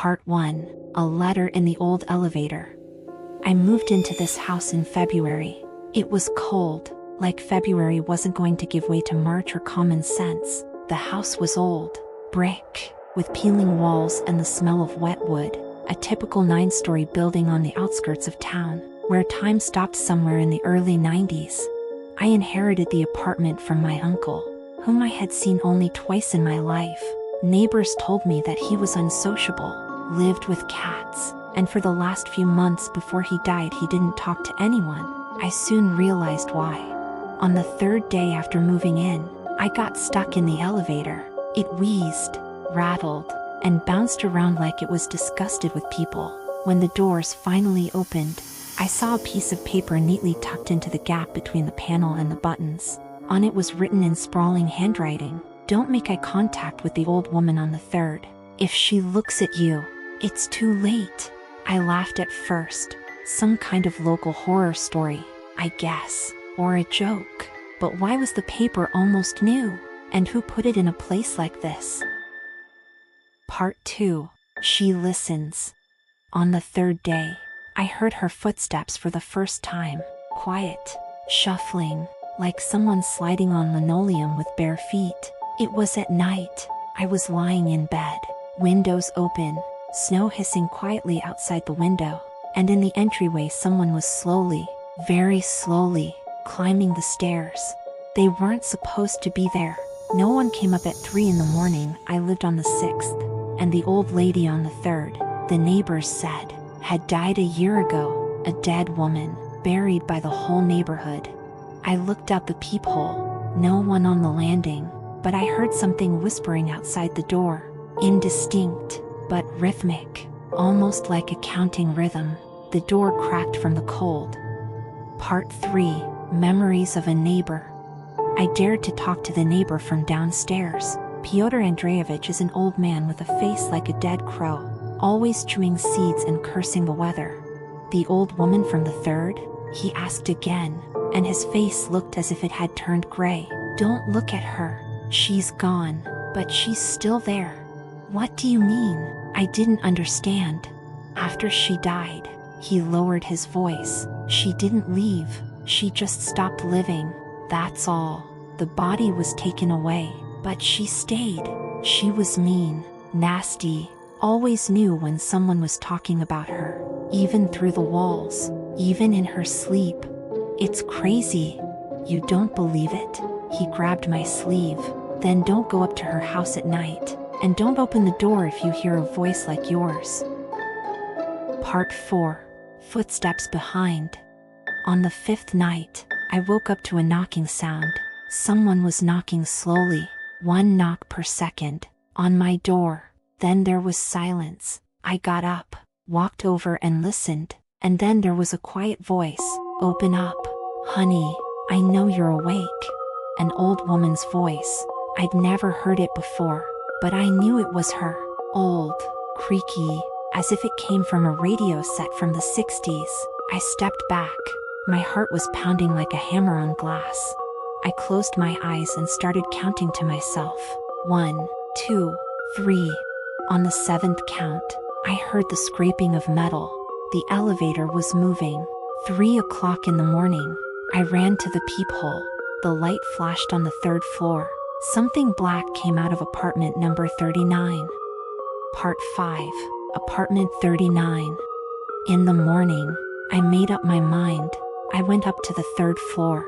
Part 1. A letter in the old elevator. I moved into this house in February. It was cold, like February wasn't going to give way to March or common sense. The house was old, brick, with peeling walls and the smell of wet wood. A typical 9-story building on the outskirts of town, where time stopped somewhere in the early 90s. I inherited the apartment from my uncle, whom I had seen only twice in my life. Neighbors told me that he was unsociable, lived with cats, and for the last few months before he died he didn't talk to anyone. I soon realized why. On the third day after moving in, I got stuck in the elevator. It wheezed, rattled, and bounced around like it was disgusted with people. When the doors finally opened, I saw a piece of paper neatly tucked into the gap between the panel and the buttons. On it was written in sprawling handwriting, "Don't make eye contact with the old woman on the third. If she looks at you, it's too late." I laughed at first. Some kind of local horror story, I guess, or a joke. But why was the paper almost new? And who put it in a place like this? Part 2. She listens. On the third day, I heard her footsteps for the first time. Quiet, shuffling, like someone sliding on linoleum with bare feet. It was at night. I was lying in bed, windows open, snow hissing quietly outside the window, and in the entryway someone was slowly, very slowly, climbing the stairs. They weren't supposed to be there. No one came up at 3 in the morning. I lived on the 6th, and the old lady on the 3rd, the neighbors said, had died a year ago, a dead woman, buried by the whole neighborhood. I looked out the peephole, no one on the landing, but I heard something whispering outside the door, indistinct, but rhythmic, almost like a counting rhythm. The door cracked from the cold. Part 3. Memories of a neighbor. I dared to talk to the neighbor from downstairs. Pyotr Andreevich is an old man with a face like a dead crow, always chewing seeds and cursing the weather. "The old woman from the 3rd? He asked again, and his face looked as if it had turned gray. "Don't look at her. She's gone, but she's still there." "What do you mean?" I didn't understand. "After she died," he lowered his voice, "she didn't leave. She just stopped living. That's all. The body was taken away, but she stayed. She was mean, nasty, always knew when someone was talking about her, even through the walls, even in her sleep. It's crazy. You don't believe it?" He grabbed my sleeve. "Then don't go up to her house at night, and don't open the door if you hear a voice like yours." Part 4. Footsteps behind. On the 5th night, I woke up to a knocking sound. Someone was knocking slowly, 1 knock per second, on my door. Then there was silence. I got up, walked over and listened, and then there was a quiet voice, "Open up, honey, I know you're awake." An old woman's voice. I'd never heard it before, but I knew it was her. Old, creaky, as if it came from a radio set from the 60s. I stepped back. My heart was pounding like a hammer on glass. I closed my eyes and started counting to myself. 1, 2, 3. On the 7th count, I heard the scraping of metal. The elevator was moving. 3 o'clock in the morning. I ran to the peephole. The light flashed on the 3rd floor. Something black came out of apartment number 39. Part 5. Apartment 39. In the morning, I made up my mind. I went up to the 3rd floor.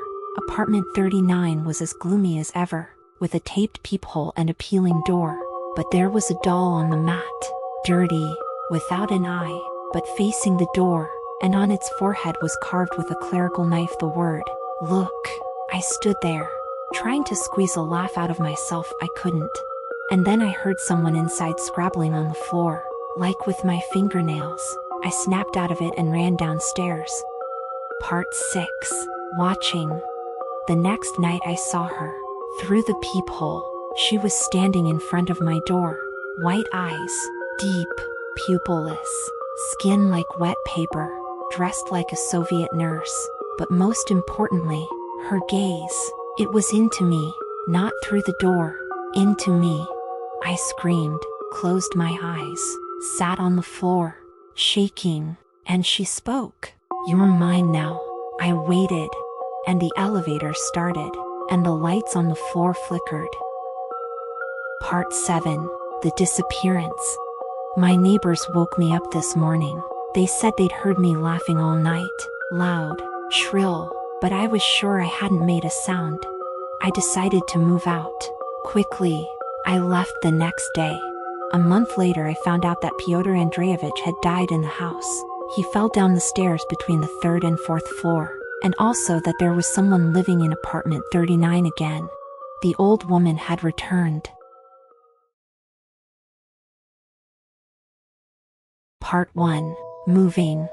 Apartment 39 was as gloomy as ever, with a taped peephole and a peeling door. But there was a doll on the mat, dirty, without an eye, but facing the door, and on its forehead was carved with a clerical knife the word, "Look." I stood there, trying to squeeze a laugh out of myself. I couldn't. And then I heard someone inside scrabbling on the floor, like with my fingernails. I snapped out of it and ran downstairs. Part 6. Watching. The next night I saw her, through the peephole. She was standing in front of my door, white eyes, deep, pupilless, skin like wet paper, dressed like a Soviet nurse, but most importantly, her gaze. It was into me, not through the door, into me. I screamed, closed my eyes, sat on the floor, shaking, and she spoke. "You're mine now." I waited, and the elevator started, and the lights on the floor flickered. Part 7. The Disappearance. My neighbors woke me up this morning. They said they'd heard me laughing all night, loud, shrill, but I was sure I hadn't made a sound. I decided to move out. Quickly, I left the next day. A month later, I found out that Pyotr Andreevich had died in the house. He fell down the stairs between the 3rd and 4th floor, and also that there was someone living in apartment 39 again. The old woman had returned. Part 1. Moving.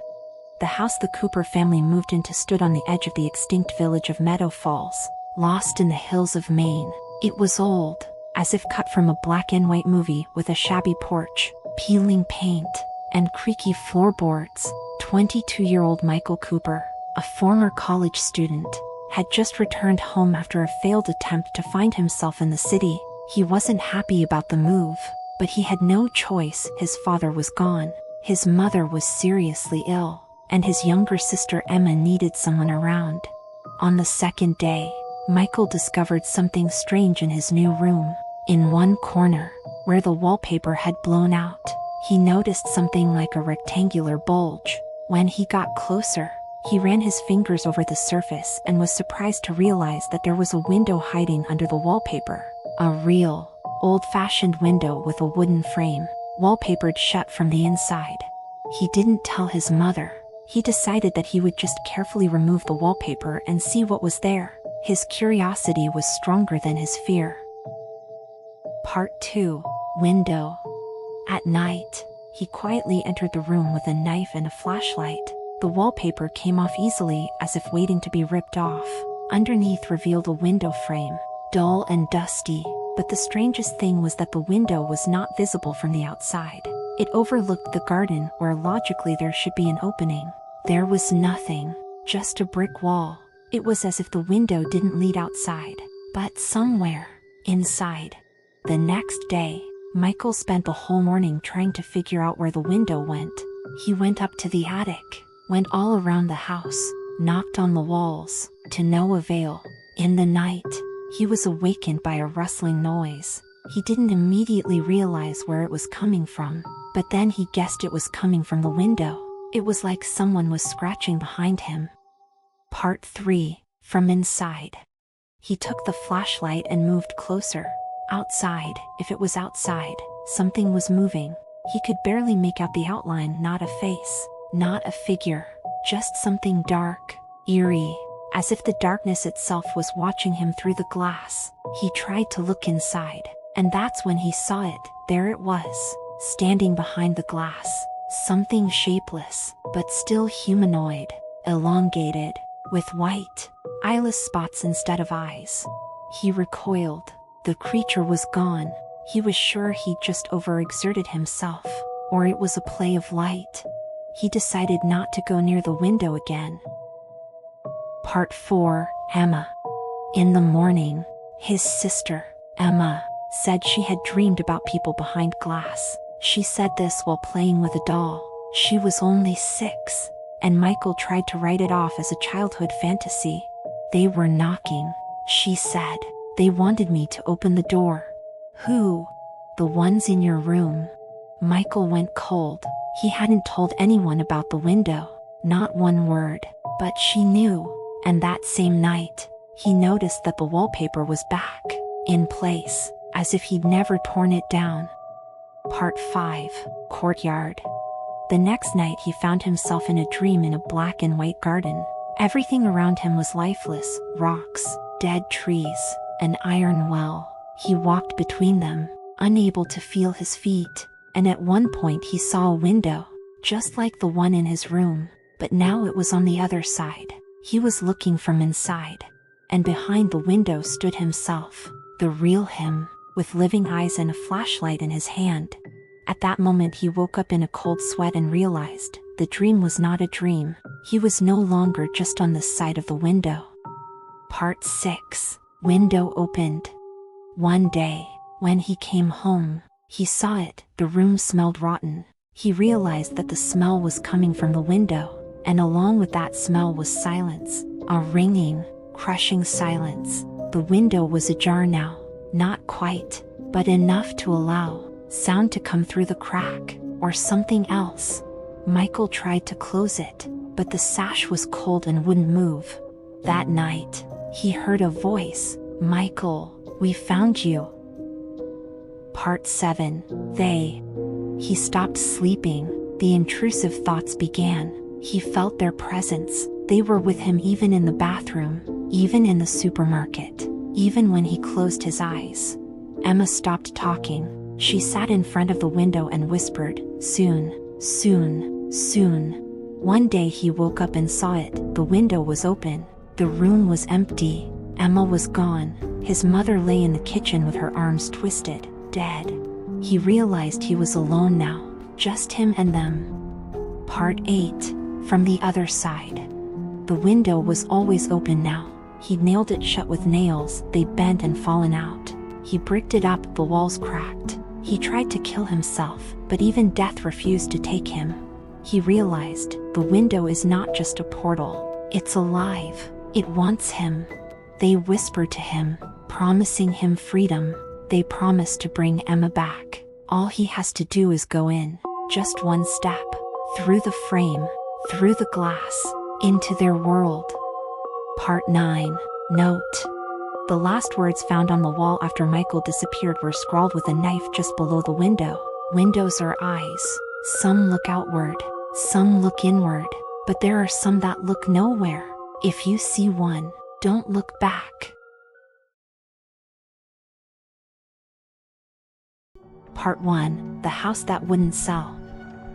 The house the Cooper family moved into stood on the edge of the extinct village of Meadow Falls, lost in the hills of Maine. It was old, as if cut from a black and white movie, with a shabby porch, peeling paint, and creaky floorboards. 22-year-old Michael Cooper, a former college student, had just returned home after a failed attempt to find himself in the city. He wasn't happy about the move, but he had no choice. His father was gone, his mother was seriously ill, and his younger sister Emma needed someone around. On the second day, Michael discovered something strange in his new room. In one corner, where the wallpaper had blown out, he noticed something like a rectangular bulge. When he got closer, he ran his fingers over the surface and was surprised to realize that there was a window hiding under the wallpaper. A real, old-fashioned window with a wooden frame, wallpapered shut from the inside. He didn't tell his mother. He decided that he would just carefully remove the wallpaper and see what was there. His curiosity was stronger than his fear. Part 2. Window. At night, he quietly entered the room with a knife and a flashlight. The wallpaper came off easily, as if waiting to be ripped off. Underneath revealed a window frame, dull and dusty, but the strangest thing was that the window was not visible from the outside. It overlooked the garden, where logically there should be an opening. There was nothing, just a brick wall. It was as if the window didn't lead outside, but somewhere inside. The next day, Michael spent the whole morning trying to figure out where the window went. He went up to the attic, went all around the house, knocked on the walls, to no avail. In the night, he was awakened by a rustling noise. He didn't immediately realize where it was coming from, but then he guessed it was coming from the window. It was like someone was scratching behind him. Part 3. From inside. He took the flashlight and moved closer. Outside, if it was outside, something was moving. He could barely make out the outline, not a face, not a figure, just something dark, eerie, as if the darkness itself was watching him through the glass. He tried to look inside, and that's when he saw it. There it was, standing behind the glass. Something shapeless, but still humanoid, elongated, with white, eyeless spots instead of eyes. He recoiled. The creature was gone. He was sure he'd just overexerted himself, or it was a play of light. He decided not to go near the window again. Part 4. Emma. In the morning, his sister, Emma, said she had dreamed about people behind glass. She said this while playing with a doll. She was only 6, and Michael tried to write it off as a childhood fantasy. They were knocking, she said. They wanted me to open the door. Who? The ones in your room. Michael went cold. He hadn't told anyone about the window, not one word, but she knew. And that same night, he noticed that the wallpaper was back, in place, as if he'd never torn it down. Part 5. Courtyard. The next night he found himself in a dream in a black and white garden. Everything around him was lifeless, rocks, dead trees, an iron well. He walked between them, unable to feel his feet, and at one point he saw a window, just like the one in his room, but now it was on the other side. He was looking from inside, and behind the window stood himself, the real him, with living eyes and a flashlight in his hand. At that moment he woke up in a cold sweat and realized the dream was not a dream. He was no longer just on this side of the window. Part 6. Window opened. One day, when he came home, he saw it. The room smelled rotten. He realized that the smell was coming from the window, and along with that smell was silence, a ringing, crushing silence. The window was ajar now, not quite, but enough to allow sound to come through the crack, or something else. Michael tried to close it, but the sash was cold and wouldn't move. That night, he heard a voice, "Michael, we found you." Part 7. He stopped sleeping. The intrusive thoughts began. He felt their presence. They were with him even in the bathroom, even in the supermarket, even when he closed his eyes. Emma stopped talking. She sat in front of the window and whispered, "Soon, soon, soon." One day he woke up and saw it. The window was open. The room was empty. Emma was gone. His mother lay in the kitchen with her arms twisted, dead. He realized he was alone now, just him and them. Part 8. From the other side. The window was always open now. He nailed it shut with nails. They'd bent and fallen out. He bricked it up, the walls cracked. He tried to kill himself, but even death refused to take him. He realized the window is not just a portal. It's alive. It wants him. They whispered to him, promising him freedom. They promised to bring Emma back. All he has to do is go in. Just one step. Through the frame. Through the glass. Into their world. Part 9. Note. The last words found on the wall after Michael disappeared were scrawled with a knife just below the window. Windows are eyes. Some look outward. Some look inward. But there are some that look nowhere. If you see one, don't look back. Part 1. The house that wouldn't sell.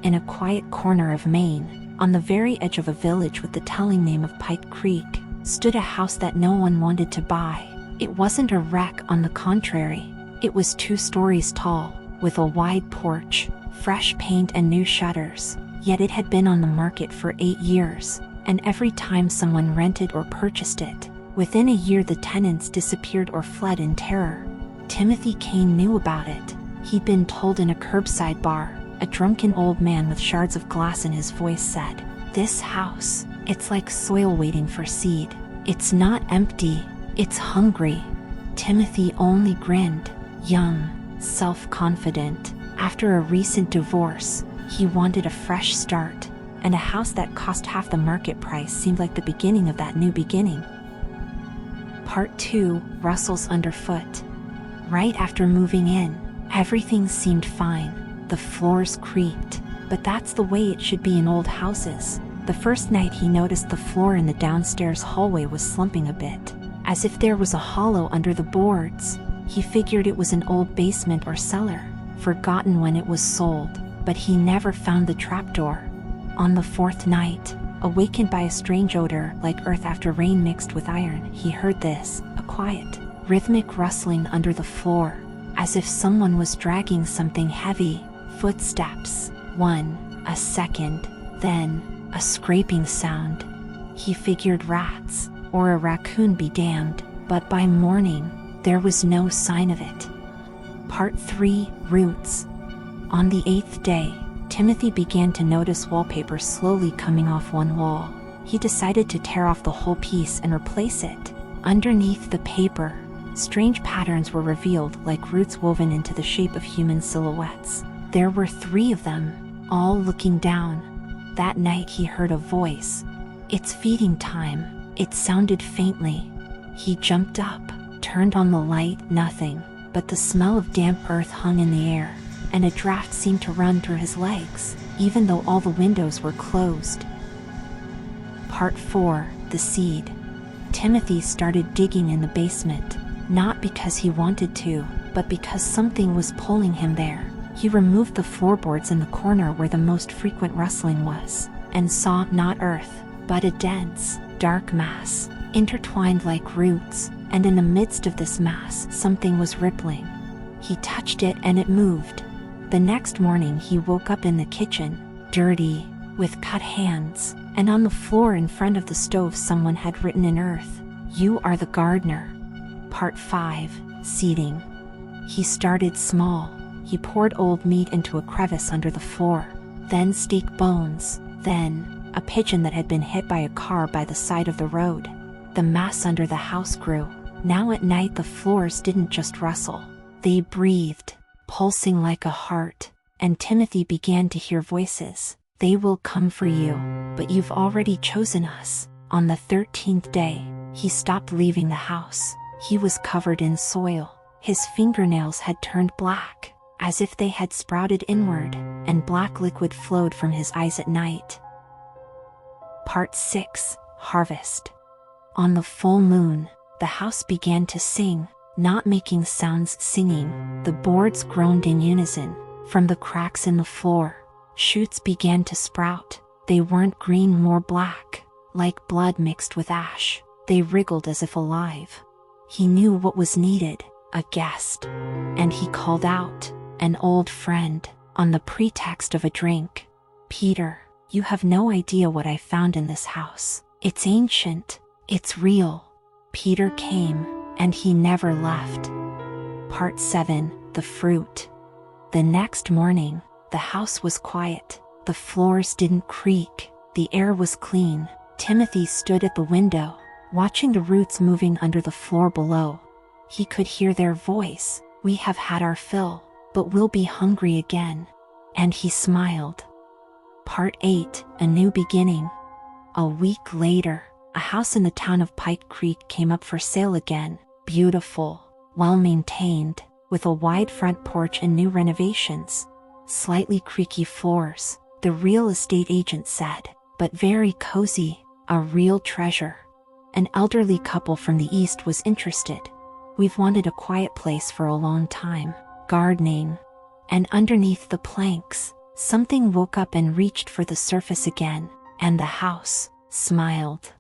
In a quiet corner of Maine, on the very edge of a village with the telling name of Pike Creek, stood a house that no one wanted to buy. It wasn't a wreck, on the contrary. It was 2 stories tall, with a wide porch, fresh paint and new shutters. Yet it had been on the market for 8 years, and every time someone rented or purchased it, within a year the tenants disappeared or fled in terror. Timothy Kane knew about it. He'd been told in a curbside bar. A drunken old man with shards of glass in his voice said, "This house, it's like soil waiting for seed. It's not empty, it's hungry." Timothy only grinned, young, self-confident. After a recent divorce, he wanted a fresh start, and a house that cost half the market price seemed like the beginning of that new beginning. Part 2. Rustles underfoot. Right after moving in, everything seemed fine. The floors creaked, but that's the way it should be in old houses. The first night he noticed the floor in the downstairs hallway was slumping a bit, as if there was a hollow under the boards. He figured it was an old basement or cellar, forgotten when it was sold, but he never found the trapdoor. On the 4th night, awakened by a strange odor like earth after rain mixed with iron, he heard this, a quiet, rhythmic rustling under the floor, as if someone was dragging something heavy. Footsteps. 1, a second, then, a scraping sound. He figured rats, or a raccoon be damned, but by morning, there was no sign of it. Part 3. Roots. On the 8th day, Timothy began to notice wallpaper slowly coming off one wall. He decided to tear off the whole piece and replace it. Underneath the paper, strange patterns were revealed like roots woven into the shape of human silhouettes. There were 3 of them, all looking down. That night he heard a voice. "It's feeding time." It sounded faintly. He jumped up, turned on the light, nothing, but the smell of damp earth hung in the air, and a draft seemed to run through his legs, even though all the windows were closed. Part 4. The seed. Timothy started digging in the basement, not because he wanted to, but because something was pulling him there. He removed the floorboards in the corner where the most frequent rustling was, and saw not earth, but a dense, dark mass, intertwined like roots, and in the midst of this mass something was rippling. He touched it and it moved. The next morning he woke up in the kitchen, dirty, with cut hands, and on the floor in front of the stove someone had written in earth, "You are the gardener." Part 5. Seeding. He started small. He poured old meat into a crevice under the floor. then steak bones, then a pigeon that had been hit by a car by the side of the road. The mass under the house grew. Now at night the floors didn't just rustle. They breathed, pulsing like a heart, and Timothy began to hear voices. They will come for you, but you've already chosen us. On the 13th day, he stopped leaving the house. He was covered in soil. His fingernails had turned black, as if they had sprouted inward, and black liquid flowed from his eyes at night. Part 6. Harvest. On the full moon, the house began to sing, not making sounds, singing. The boards groaned in unison. From the cracks in the floor, shoots began to sprout. They weren't green, more black, like blood mixed with ash. They wriggled as if alive. He knew what was needed, a guest. And he called out, an old friend, on the pretext of a drink. Peter, you have no idea what I found in this house. It's ancient. It's real. Peter came, and he never left. Part 7. The fruit. The next morning, the house was quiet. The floors didn't creak. The air was clean. Timothy stood at the window, watching the roots moving under the floor below. He could hear their voice. We have had our fill, but we'll be hungry again. And he smiled. Part 8. A new beginning. A week later, a house in the town of Pike Creek came up for sale again. Beautiful, well-maintained, with a wide front porch and new renovations. Slightly creaky floors, the real estate agent said, but very cozy, a real treasure. An elderly couple from the east was interested. We've wanted a quiet place for a long time. Gardening. And underneath the planks, something woke up and reached for the surface again, and the house smiled.